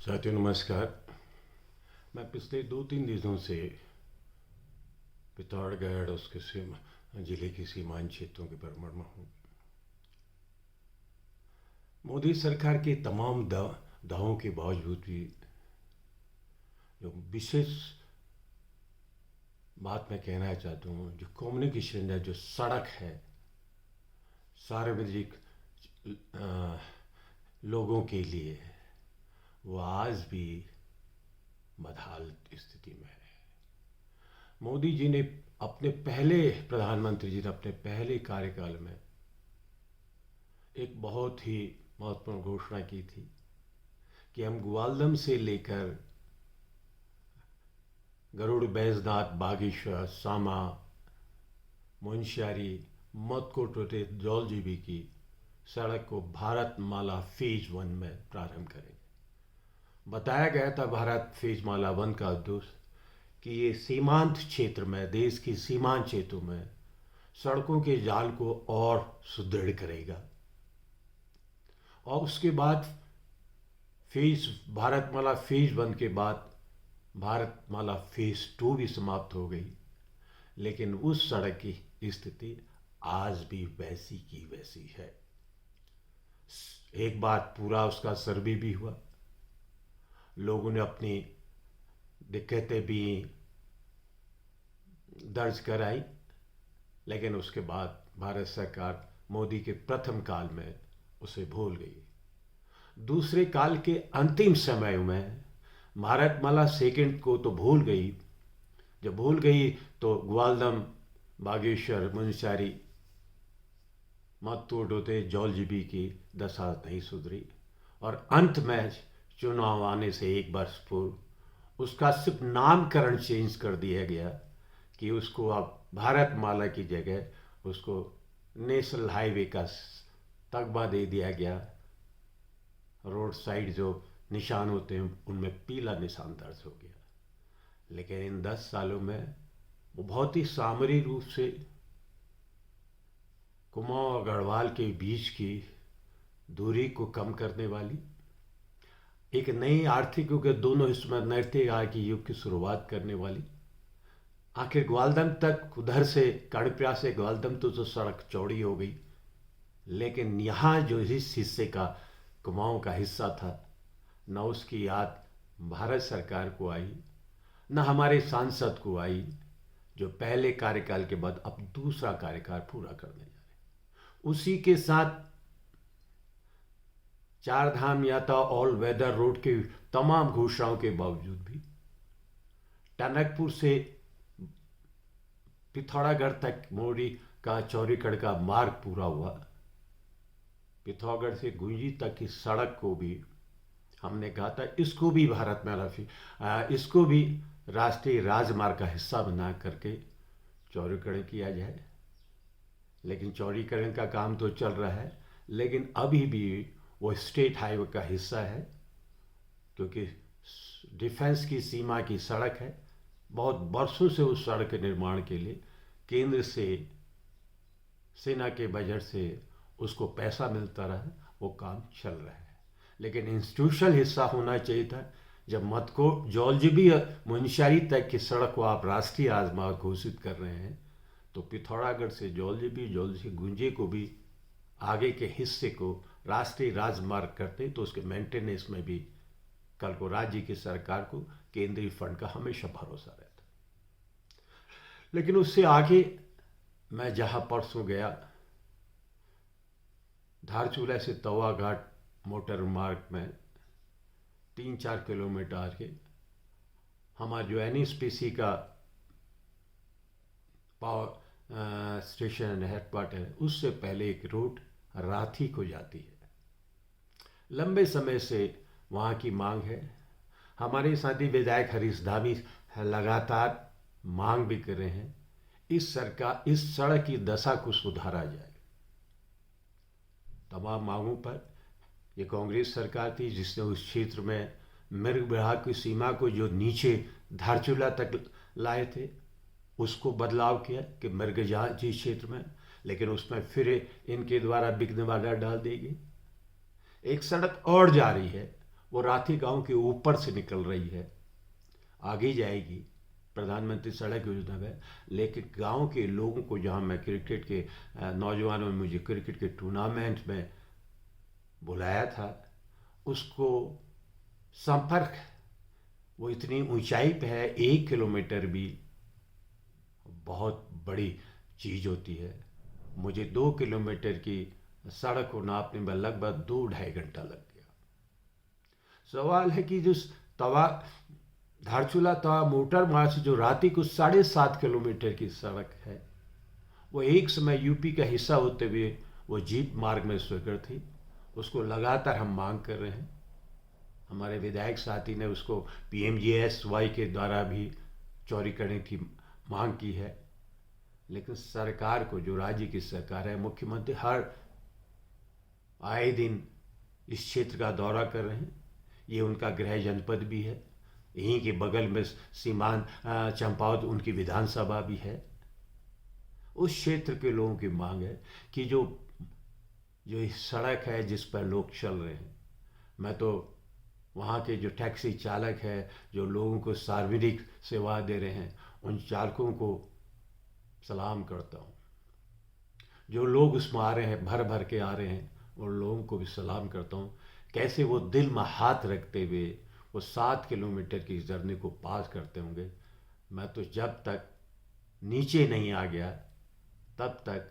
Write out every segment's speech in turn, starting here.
साथियों नमस्कार। मैं पिछले 2-3 दिनों से पिथौरागढ़ उसके जिले के सीमांत क्षेत्रों के भ्रमण में हूँ। मोदी सरकार के तमाम दावों के बावजूद भी जो विशेष बात मैं कहना चाहता हूँ, जो कम्युनिकेशन है, जो सड़क है, सार्वजनिक लोगों के लिए, वो आज भी बदहाल स्थिति में है। मोदी जी ने प्रधानमंत्री जी ने अपने पहले कार्यकाल में एक बहुत ही महत्वपूर्ण घोषणा की थी कि हम ग्वालदम से लेकर गरुड़, बैजनाथ, बागेश्वर, सामा, मुंशियारी, मदकोटे, जौलजीबी की सड़क को भारत माला फेज 1 में प्रारंभ करेंगे। बताया गया था भारत फेज माला 1 का उद्देश्य कि ये सीमांत क्षेत्र में, देश की सीमांत क्षेत्रों में सड़कों के जाल को और सुदृढ़ करेगा। और उसके बाद भारतमाला फेज 1 के बाद भारतमाला फेज 2 भी समाप्त हो गई, लेकिन उस सड़क की स्थिति आज भी वैसी की वैसी है। एक बार पूरा उसका सर्वे भी हुआ, लोगों ने अपनी दिक्कतें भी दर्ज कराई, लेकिन उसके बाद भारत सरकार मोदी के प्रथम काल में उसे भूल गई। दूसरे काल के अंतिम समय में भारतमाला सेकंड को तो भूल गई। जब भूल गई तो ग्वालदम, बागेश्वर, मुंशियारी, मदकोटे, जौलजीबी की दशा नहीं सुधरी और अंत में चुनाव आने से एक वर्ष पूर्व उसका सिर्फ नामकरण चेंज कर दिया गया कि उसको अब भारतमाला की जगह उसको नेशनल हाईवे का तगमा दे दिया गया। रोड साइड जो निशान होते हैं उनमें पीला निशान दर्ज हो गया। लेकिन इन 10 सालों में वो बहुत ही सामरिक रूप से कुमाऊं और गढ़वाल के बीच की दूरी को कम करने वाली एक नई आर्थिक युग के दोनों हिस्सों में नैतिक आय की युग की शुरुआत करने वाली, आखिर ग्वालदम तक, उधर से कर्णप्रयाग से ग्वालदम तो सड़क चौड़ी हो गई, लेकिन यहाँ जो इस हिस्से का कुमाऊं का हिस्सा था, न उसकी याद भारत सरकार को आई, न हमारे सांसद को आई, जो पहले कार्यकाल के बाद अब दूसरा कार्यकाल पूरा करने जा रहे। उसी के साथ चार धाम यात्रा ऑल वेदर रोड के तमाम घोषणाओं के बावजूद भी टनकपुर से पिथौरागढ़ तक मोदी का चौड़ीकरण का मार्ग पूरा हुआ। पिथौरागढ़ से गुंजी तक की सड़क को भी हमने कहा था इसको भी इसको भी राष्ट्रीय राजमार्ग का हिस्सा बना करके चौड़ीकरण किया जाए। लेकिन चौड़ीकरण का काम तो चल रहा है, लेकिन अभी भी वो स्टेट हाईवे का हिस्सा है, क्योंकि डिफेंस की सीमा की सड़क है। बहुत वर्षों से उस सड़क के निर्माण के लिए केंद्र से, सेना के बजट से उसको पैसा मिलता रहा, वो काम चल रहा है। लेकिन इंस्टीट्यूशनल हिस्सा होना चाहिए था। जब जौलजीबी मुंशियारी तक की सड़क को आप राष्ट्रीय राजमार्ग घोषित कर रहे हैं, तो पिथौरागढ़ से जौलजीबी से गुंजे को भी आगे के हिस्से को राष्ट्रीय राजमार्ग करते तो उसके मेंटेनेंस में भी कल को राज्य की सरकार को केंद्रीय फंड का हमेशा भरोसा रहता। लेकिन उससे आगे मैं जहां परसों गया, धारचूला से तवा घाट मोटर मार्ग में 3-4 किलोमीटर आगे हमारा जो एनएचपीसी का पावर स्टेशन हेडक्वार्टर है, उससे पहले एक रोड राथी को जाती है। लंबे समय से वहाँ की मांग है। हमारे साथी विधायक हरीश धामी लगातार मांग भी कर रहे हैं इस सड़क की दशा को सुधारा जाए। तमाम मांगों पर ये कांग्रेस सरकार थी जिसने उस क्षेत्र में मृग विभाग की सीमा को जो नीचे धारचूला तक लाए थे उसको बदलाव किया कि मृगजी क्षेत्र में, लेकिन उसमें फिर इनके द्वारा बिकने वाला डाल देगी। एक सड़क और जा रही है, वो राठी गांव के ऊपर से निकल रही है, आगे जाएगी प्रधानमंत्री सड़क योजना में। लेकिन गांव के लोगों को, जहां मैं क्रिकेट के नौजवानों ने मुझे क्रिकेट के टूर्नामेंट में बुलाया था, उसको संपर्क वो इतनी ऊंचाई पे है, 1 किलोमीटर भी बहुत बड़ी चीज़ होती है। मुझे 2 किलोमीटर की सड़क को नापने में लगभग 2-2.5 घंटा लग गया। सवाल है कि जो तवा धारचूला तवा मोटर मार्ग से जो राती को 7.5 किलोमीटर की सड़क है, वो एक समय यूपी का हिस्सा होते हुए वो जीप मार्ग में स्वीकृत थी। उसको लगातार हम मांग कर रहे हैं। हमारे विधायक साथी ने उसको PMGSY के द्वारा भी चौड़ी करने की मांग की है। लेकिन सरकार को, जो राज्य की सरकार है, मुख्यमंत्री हर आए दिन इस क्षेत्र का दौरा कर रहे हैं। ये उनका गृह जनपद भी है, यहीं के बगल में सीमांत चंपावत उनकी विधानसभा भी है। उस क्षेत्र के लोगों की मांग है कि जो सड़क है जिस पर लोग चल रहे हैं, मैं तो वहाँ के जो टैक्सी चालक है, जो लोगों को सार्वजनिक सेवा दे रहे हैं, उन चालकों को सलाम करता हूँ। जो लोग उसमें आ रहे हैं, भर भर के आ रहे हैं, उन लोगों को भी सलाम करता हूँ। कैसे वो दिल में हाथ रखते हुए वो 7 किलोमीटर की जर्नी को पास करते होंगे। मैं तो जब तक नीचे नहीं आ गया तब तक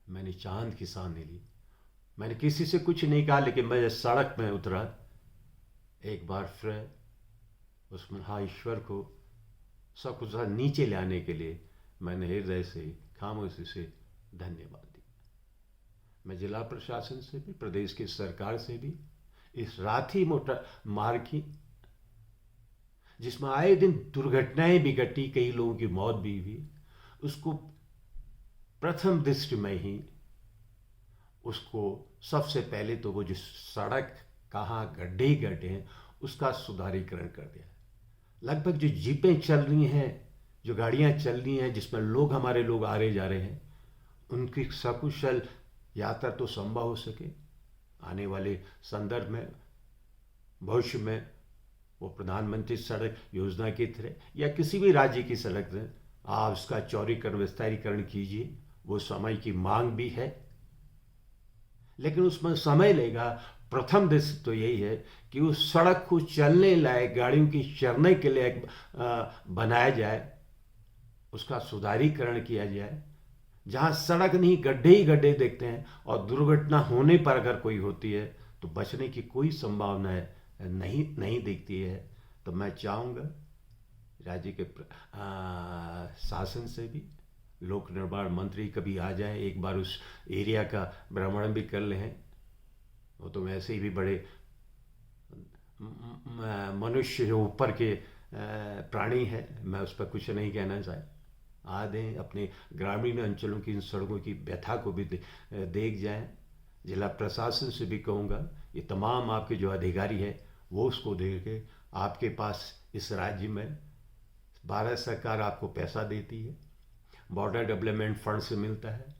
मैंने चांद की सांस नहीं ली। मैंने किसी से कुछ नहीं कहा, लेकिन मैं जब सड़क में उतरा, एक बार फिर उस महाईश्वर को सब कुछ नीचे लाने के लिए मैंने हृदय से, खामोशी से धन्यवाद दिया। मैं जिला प्रशासन से भी, प्रदेश की सरकार से भी, इस राठी मोटर मार्ग की, जिसमें आए दिन दुर्घटनाएं भी घटी, कई लोगों की मौत भी हुई, उसको प्रथम दृष्टि में ही उसको सबसे पहले तो वो जो सड़क कहाँ गड्ढे हैं उसका सुधारीकरण कर दिया। लगभग जो जीपें चल रही हैं, जो गाड़ियां चल रही हैं, जिसमें लोग, हमारे लोग आ रहे जा रहे हैं, उनकी सकुशल यात्रा तो संभव हो सके। आने वाले संदर्भ में, भविष्य में, वो प्रधानमंत्री सड़क योजना की तरह या किसी भी राज्य की सड़क में आप उसका चौड़ीकरण, विस्तारीकरण कीजिए। वो समय की मांग भी है, लेकिन उसमें समय लेगा। प्रथम दृष्टि तो यही है कि उस सड़क को चलने लायक, गाड़ियों की चलने के लिए बनाया जाए, उसका सुधारीकरण किया जाए। जहाँ सड़क नहीं, गड्ढे ही गड्ढे देखते हैं, और दुर्घटना होने पर अगर कोई होती है तो बचने की कोई संभावना नहीं दिखती है। तो मैं चाहूँगा राज्य के शासन से भी, लोक निर्माण मंत्री कभी आ जाए, एक बार उस एरिया का भ्रमण भी कर लें। वो तो वैसे ही भी बड़े मनुष्य जो ऊपर के प्राणी हैं, मैं उस पर कुछ नहीं कहना चाहे। आ दें, अपने ग्रामीण अंचलों की इन सड़कों की व्यथा को भी देख जाएं। जिला प्रशासन से भी कहूँगा, ये तमाम आपके जो अधिकारी है वो उसको देख के, आपके पास इस राज्य में भारत सरकार आपको पैसा देती है, बॉर्डर डेवलपमेंट फंड से मिलता है,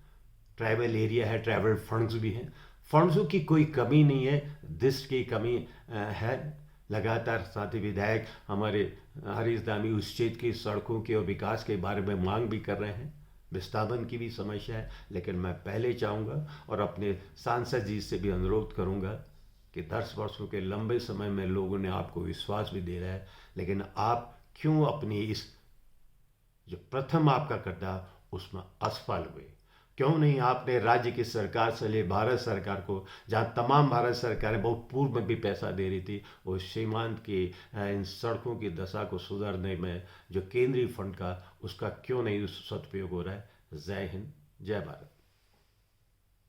ट्राइबल एरिया है, ट्राइबल फंड्स भी हैं, फंड्सों की कोई कमी नहीं है, दृष्टि की कमी है। लगातार साथी विधायक हमारे हरीश दामी उस क्षेत्र की सड़कों के और विकास के बारे में मांग भी कर रहे हैं। विस्थापन की भी समस्या है, लेकिन मैं पहले चाहूँगा और अपने सांसद जी से भी अनुरोध करूँगा कि 10 वर्षों के लंबे समय में लोगों ने आपको विश्वास भी दे रहा है, लेकिन आप क्यों अपनी इस जो प्रथम आपका किरदार उसमें असफल हुए? क्यों नहीं आपने राज्य की सरकार से ले भारत सरकार को, जहाँ तमाम भारत सरकारें बहुत पूर्व में भी पैसा दे रही थी, वो सीमांत की इन सड़कों की दशा को सुधारने में जो केंद्रीय फंड का, उसका क्यों नहीं सदुपयोग हो रहा है? जय हिंद, जय भारत।